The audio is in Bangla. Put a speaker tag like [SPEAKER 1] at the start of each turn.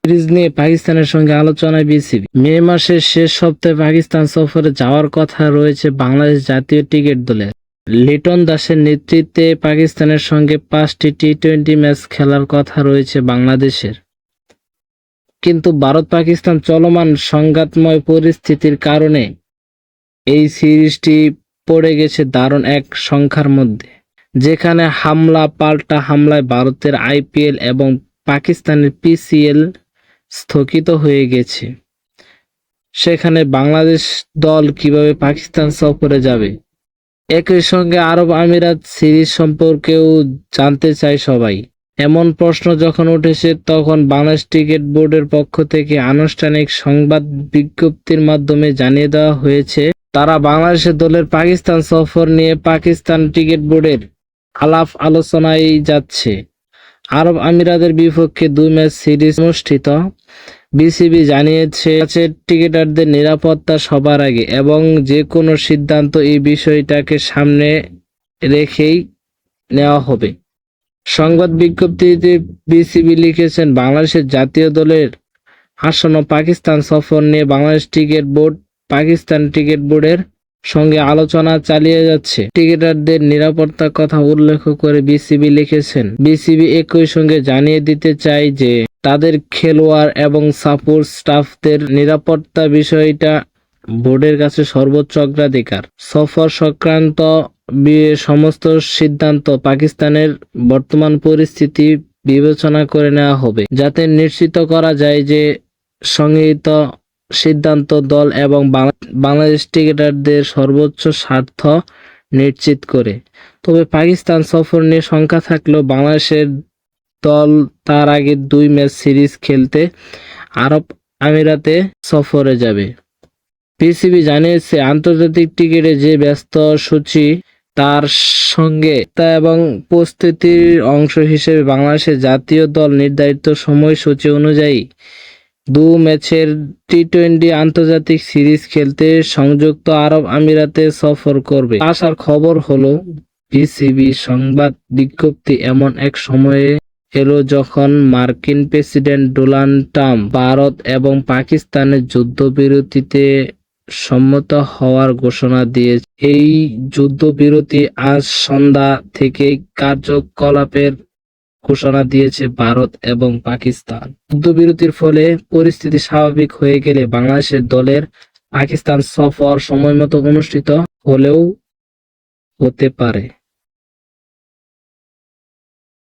[SPEAKER 1] সিরিজ নিয়ে পাকিস্তানের সঙ্গে আলোচনায় বিসিবি। মে মাসের শেষ সপ্তাহে পাকিস্তান সফরে যাওয়ার কথা রয়েছে বাংলাদেশ জাতীয় ক্রিকেট দলের। লিটন দাসের নেতৃত্বে পাকিস্তানের সঙ্গে 5টি টি-20 ম্যাচ খেলার কথা রয়েছে বাংলাদেশের। কিন্তু ভারত-পাকিস্তান চলমান সংঘাতময় পরিস্থিতির কারণে এই সিরিজটি পড়ে গেছে দারুণ এক সংখ্যার মধ্যে, যেখানে হামলা পাল্টা হামলায় ভারতের আইপিএল এবং পাকিস্তানের পিসিএল স্থগিত হয়ে গেছে। সেখানে বাংলাদেশ দল কিভাবে পাকিস্তান সফরে যাবে? একই সঙ্গে আরব আমিরাত সিরিজ সম্পর্কেও জানতে চায় সবাই। এমন প্রশ্ন যখন উঠেছে, তখন বাংলাদেশ ক্রিকেট বোর্ডের পক্ষ থেকে আনুষ্ঠানিক সংবাদ বিজ্ঞপ্তির মাধ্যমে জানিয়ে দেওয়া হয়েছে, তারা বাংলাদেশের দলের পাকিস্তান সফর নিয়ে পাকিস্তান ক্রিকেট বোর্ডের আলাপ আলোচনায় যাচ্ছে। আরব আমিরাতের বিপক্ষে 2 ম্যাচ সিরিজ অনুষ্ঠিত। বিসিবি জানিয়েছে, ক্রিকেটারদের নিরাপত্তা সবার আগে এবং যে কোনো সিদ্ধান্ত এই বিষয়টাকে সামনে রেখেই নেওয়া হবে। সংবাদ বিজ্ঞপ্তিতে বিসিবি লিখেছেন, বাংলাদেশের জাতীয় দলের আসন্ন পাকিস্তান সফর নিয়ে Bangladesh cricket board Pakistan cricket বোর্ডের সঙ্গে আলোচনা চালিয়ে যাচ্ছে। ক্রিকেটারদের নিরাপত্তার কথা উল্লেখ করে বিসিবি লিখেছেন, বিসিবি একই সঙ্গে জানিয়ে দিতে চায় যে তাদের খেলোয়াড় এবং সাপোর্ট স্টাফদের নিরাপত্তা বিষয়টা বোর্ডের কাছে সর্বোচ্চ অগ্রাধিকার। সফর সংক্রান্ত সমস্ত সিদ্ধান্ত পাকিস্তানের বর্তমান পরিস্থিতি বিবেচনা করে নেওয়া হবে, যাতে নিশ্চিত করা যায় যে সংগৃহীত সিদ্ধান্ত দল এবং বাংলাদেশ ক্রিকেটারদের সর্বোচ্চ স্বার্থ নিশ্চিত করে। তবে পাকিস্তান সফর নিয়ে শঙ্কা থাকলেও বাংলাদেশের দল তার আগে 2 ম্যাচ সিরিজ খেলতে আরব আমিরাতে সফরে যাবে। বিসিবি জানিয়েছে, আন্তর্জাতিক ক্রিকেটে যে ব্যস্ত সূচি তার সঙ্গে এবং প্রস্তুতির অংশ হিসেবে বাংলাদেশের জাতীয় দল নির্ধারিত সময়সূচি অনুযায়ী 2 ম্যাচের টি-20 আন্তর্জাতিক সিরিজ খেলতে সংযুক্ত আরব আমিরাতে সফর করবে। আসার খবর হলো, বিসিবি সংবাদ বিজ্ঞপ্তি এমন এক সময়ে এলো যখন মার্কিন প্রেসিডেন্ট ডোনাল্ড ট্রাম্প ভারত এবং পাকিস্তানের যুদ্ধবিরতিতে সম্মত হওয়ার ঘোষণা দিয়েছে। এই যুদ্ধবিরতি আজ সন্ধ্যা থেকেই কার্যকলাপের ঘোষণা দিয়েছে ভারত এবং পাকিস্তান। যুদ্ধবিরতির ফলে পরিস্থিতি স্বাভাবিক হয়ে গেলে বাংলাদেশের দলের পাকিস্তান সফর সময়মতো অনুষ্ঠিত হলেও হতে পারে।